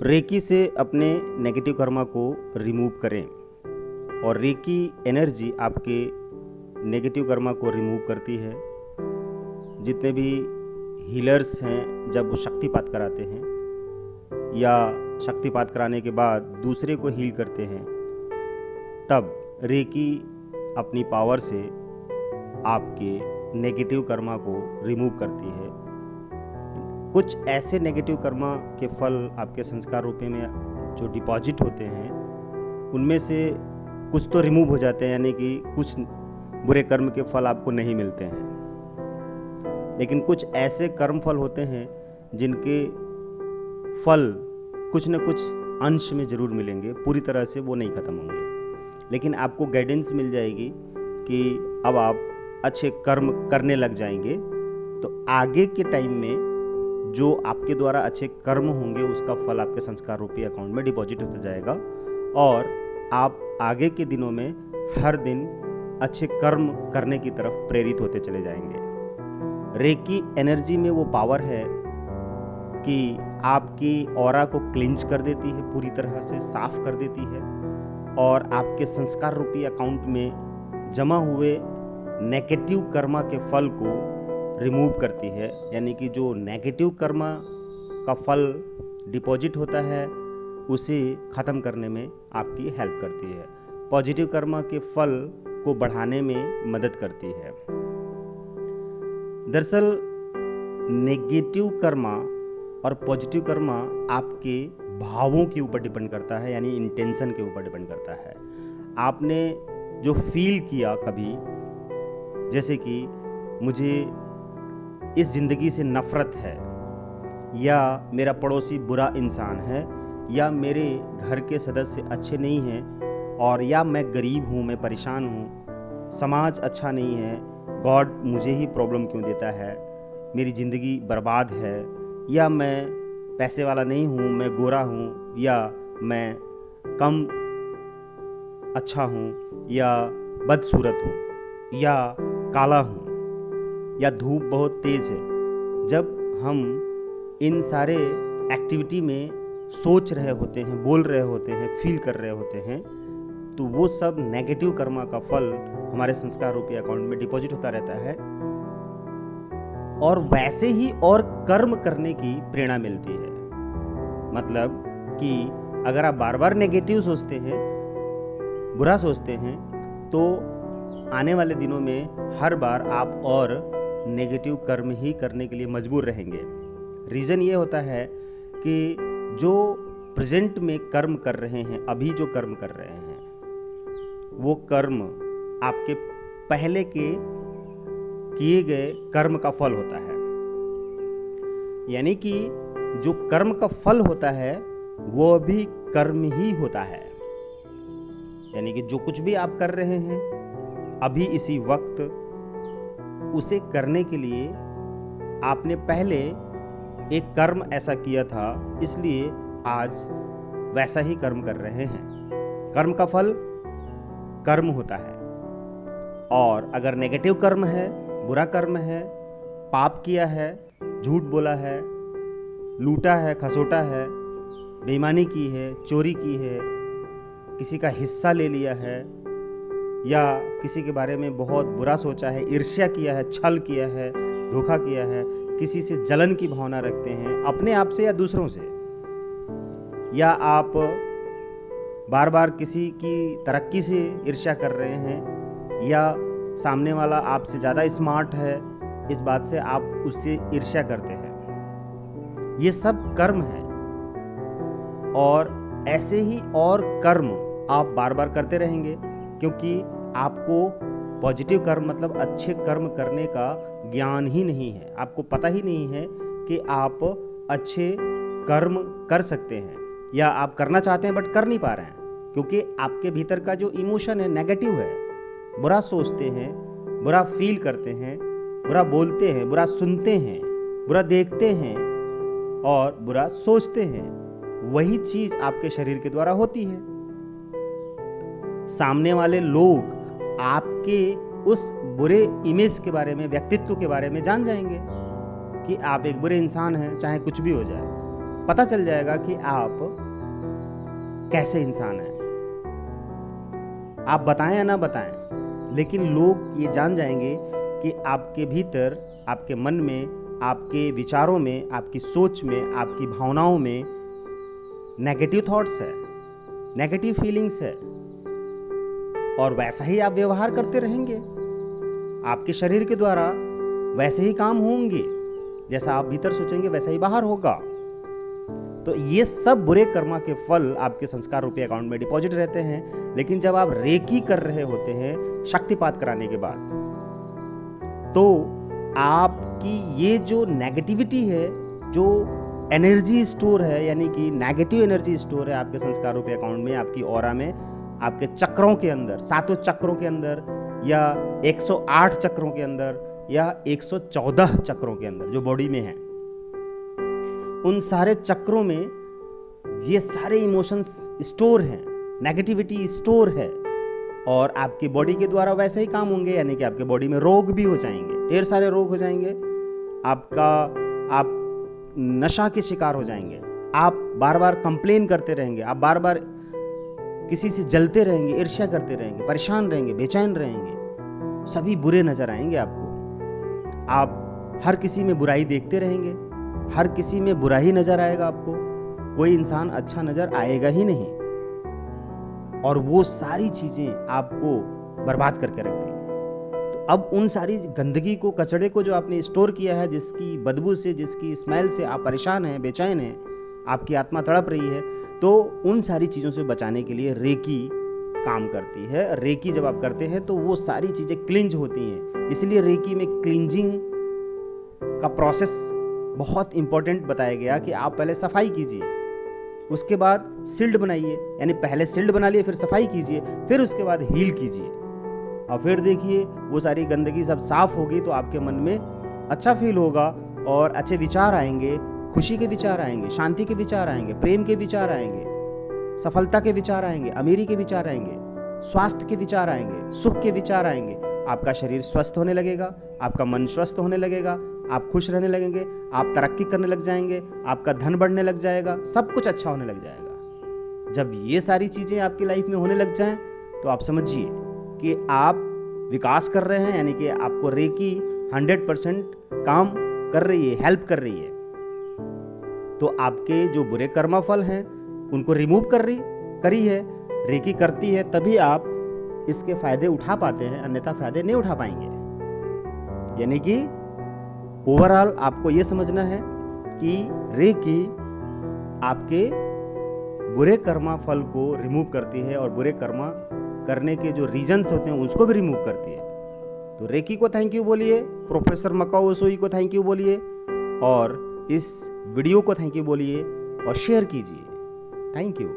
Recce से अपने negative Karma को रिमूव करें और रेकी एनर्जी आपके नेगेटिव कर्मा को रिमूव करती है। जितने भी हीलर्स हैं जब वो शक्तिपात कराते हैं या शक्तिपात कराने के बाद दूसरे को हील करते हैं, तब रेकी अपनी पावर से आपके नेगेटिव कर्मा को रिमूव करती है। कुछ ऐसे नेगेटिव कर्मा के फल आपके संस्कार रूप में जो डिपॉजिट होते हैं उनमें से कुछ तो रिमूव हो जाते हैं, यानी कि कुछ बुरे कर्म के फल आपको नहीं मिलते हैं, लेकिन कुछ ऐसे कर्म फल होते हैं जिनके फल कुछ न कुछ अंश में ज़रूर मिलेंगे, पूरी तरह से वो नहीं ख़त्म होंगे, लेकिन आपको गाइडेंस मिल जाएगी कि अब आप अच्छे कर्म करने लग जाएंगे तो आगे के टाइम में जो आपके द्वारा अच्छे कर्म होंगे उसका फल आपके संस्कार रूपी अकाउंट में डिपॉजिट होता जाएगा और आप आगे के दिनों में हर दिन अच्छे कर्म करने की तरफ प्रेरित होते चले जाएंगे। रेकी एनर्जी में वो पावर है कि आपकी ऑरा को क्लिंच कर देती है, पूरी तरह से साफ कर देती है और आपके संस्कार रूपी अकाउंट में जमा हुए नेगेटिव कर्मा के फल को रिमूव करती है। यानी कि जो नेगेटिव कर्मा का फल डिपॉजिट होता है उसे ख़त्म करने में आपकी हेल्प करती है, पॉजिटिव कर्मा के फल को बढ़ाने में मदद करती है। दरअसल नेगेटिव कर्मा और पॉजिटिव कर्मा आपके भावों के ऊपर डिपेंड करता है, यानी इंटेंशन के ऊपर डिपेंड करता है। आपने जो फील किया कभी, जैसे कि मुझे इस ज़िंदगी से नफ़रत है, या मेरा पड़ोसी बुरा इंसान है, या मेरे घर के सदस्य अच्छे नहीं हैं, और या मैं गरीब हूँ, मैं परेशान हूँ, समाज अच्छा नहीं है, गॉड मुझे ही प्रॉब्लम क्यों देता है, मेरी ज़िंदगी बर्बाद है, या मैं पैसे वाला नहीं हूँ, मैं गोरा हूँ, या मैं कम अच्छा हूँ, या बदसूरत हूँ, या काला हूँ, या धूप बहुत तेज़ है। जब हम इन सारे एक्टिविटी में सोच रहे होते हैं, बोल रहे होते हैं, फील कर रहे होते हैं, तो वो सब नेगेटिव कर्मा का फल हमारे संस्कार रूपी अकाउंट में डिपॉजिट होता रहता है और वैसे ही और कर्म करने की प्रेरणा मिलती है। मतलब कि अगर आप बार बार नेगेटिव सोचते हैं, बुरा सोचते हैं, तो आने वाले दिनों में हर बार आप और नेगेटिव कर्म ही करने के लिए मजबूर रहेंगे। रीज़न ये होता है कि जो प्रेजेंट में कर्म कर रहे हैं, अभी जो कर्म कर रहे हैं, वो कर्म आपके पहले के किए गए कर्म का फल होता है। यानी कि जो कर्म का फल होता है वो भी कर्म ही होता है। यानी कि जो कुछ भी आप कर रहे हैं अभी इसी वक्त, उसे करने के लिए आपने पहले एक कर्म ऐसा किया था, इसलिए आज वैसा ही कर्म कर रहे हैं। कर्म का फल कर्म होता है, और अगर नेगेटिव कर्म है, बुरा कर्म है, पाप किया है, झूठ बोला है, लूटा है, खसोटा है, बेईमानी की है, चोरी की है, किसी का हिस्सा ले लिया है, या किसी के बारे में बहुत बुरा सोचा है, ईर्ष्या किया है, छल किया है, धोखा किया है, किसी से जलन की भावना रखते हैं, अपने आप से या दूसरों से, या आप बार बार किसी की तरक्की से ईर्ष्या कर रहे हैं, या सामने वाला आपसे ज़्यादा स्मार्ट है, इस बात से आप उससे ईर्ष्या करते हैं। ये सब कर्म है, और ऐसे ही और कर्म आप बार बार करते रहेंगे, क्योंकि आपको पॉजिटिव कर्म मतलब अच्छे कर्म करने का ज्ञान ही नहीं है। आपको पता ही नहीं है कि आप अच्छे कर्म कर सकते हैं, या आप करना चाहते हैं बट कर नहीं पा रहे हैं, क्योंकि आपके भीतर का जो इमोशन है नेगेटिव है। बुरा सोचते हैं, बुरा फील करते हैं, बुरा बोलते हैं, बुरा सुनते हैं, बुरा देखते हैं और बुरा सोचते हैं। वही चीज़ आपके शरीर के द्वारा होती है। सामने वाले लोग आपके उस बुरे इमेज के बारे में, व्यक्तित्व के बारे में जान जाएंगे कि आप एक बुरे इंसान हैं, चाहे कुछ भी हो जाए। पता चल जाएगा कि आप कैसे इंसान हैं। आप बताएं या ना बताएं, लेकिन लोग ये जान जाएंगे कि आपके भीतर, आपके मन में, आपके विचारों में, आपकी सोच में, आपकी भावनाओं में नेगेटिव थॉट्स है, नेगेटिव फीलिंग्स है, और वैसा ही आप व्यवहार करते रहेंगे। आपके शरीर के द्वारा वैसे ही काम होंगे, जैसा आप भीतर सोचेंगे वैसा ही बाहर होगा। तो ये सब बुरे कर्मा के फल आपके संस्कार रूपी अकाउंट में डिपॉजिट रहते हैं। लेकिन जब आप रेकी कर रहे होते हैं शक्तिपात कराने के बाद, तो आपकी ये जो नेगेटिविटी है, जो एनर्जी स्टोर है, यानी कि नेगेटिव एनर्जी स्टोर है आपके संस्कार रूपी अकाउंट में, आपकी ऑरा में, आपके चक्रों के अंदर, 7 चक्रों के अंदर, या 108 चक्रों के अंदर, या 114 चक्रों के अंदर जो बॉडी में है, उन सारे चक्रों में ये सारे इमोशंस स्टोर हैं, नेगेटिविटी स्टोर है, और आपकी बॉडी के द्वारा वैसे ही काम होंगे। यानी कि आपके बॉडी में रोग भी हो जाएंगे, ढेर सारे रोग हो जाएंगे, आप नशा के शिकार हो जाएंगे, आप बार बार कंप्लेन करते रहेंगे, आप बार बार किसी से जलते रहेंगे, ईर्ष्या करते रहेंगे, परेशान रहेंगे, बेचैन रहेंगे, सभी बुरे नजर आएंगे आपको। आप हर किसी में बुराई देखते रहेंगे, हर किसी में बुरा ही नजर आएगा आपको, कोई इंसान अच्छा नजर आएगा ही नहीं, और वो सारी चीजें आपको बर्बाद करके रख देंगे। तो अब उन सारी गंदगी को, कचड़े को जो आपने स्टोर किया है, जिसकी बदबू से, जिसकी स्मेल से आप परेशान हैं, बेचैन हैं, आपकी आत्मा तड़प रही है, तो उन सारी चीज़ों से बचाने के लिए रेकी काम करती है। रेकी जब आप करते हैं तो वो सारी चीज़ें क्लिंज होती हैं। इसलिए रेकी में क्लिंजिंग का प्रोसेस बहुत इंपॉर्टेंट बताया गया कि आप पहले सफाई कीजिए, उसके बाद सिल्ड बनाइए, यानी पहले सिल्ड बना लिए, फिर सफाई कीजिए, फिर उसके बाद हील कीजिए, और फिर देखिए वो सारी गंदगी सब साफ होगी तो आपके मन में अच्छा फील होगा, और अच्छे विचार आएंगे, खुशी के विचार आएंगे, शांति के विचार आएंगे, प्रेम के विचार आएंगे, सफलता के विचार आएंगे, अमीरी के विचार आएंगे, स्वास्थ्य के विचार आएंगे, सुख के विचार आएंगे। आपका शरीर स्वस्थ होने लगेगा, आपका मन स्वस्थ होने लगेगा, आप खुश रहने लगेंगे, आप तरक्की करने लग जाएंगे, आपका धन बढ़ने लग जाएगा, सब कुछ अच्छा होने लग जाएगा। जब ये सारी चीज़ें आपकी लाइफ में होने लग जाएं तो आप समझिए कि आप विकास कर रहे हैं, यानी कि आपको रेकी 100% काम कर रही है, हेल्प कर रही है। तो आपके जो बुरे कर्मा फल हैं उनको रिमूव करी है, रेकी करती है, तभी आप इसके फायदे उठा पाते हैं, अन्यथा फायदे नहीं उठा पाएंगे। यानी कि ओवरऑल आपको ये समझना है कि रेकी आपके बुरे कर्मा फल को रिमूव करती है, और बुरे कर्मा करने के जो रीजन्स होते हैं उसको भी रिमूव करती है। तो रेकी को थैंक यू बोलिए, प्रोफेसर मकाओ उसुई को थैंक यू बोलिए, और इस वीडियो को थैंक यू बोलिए और शेयर कीजिए। Thank you.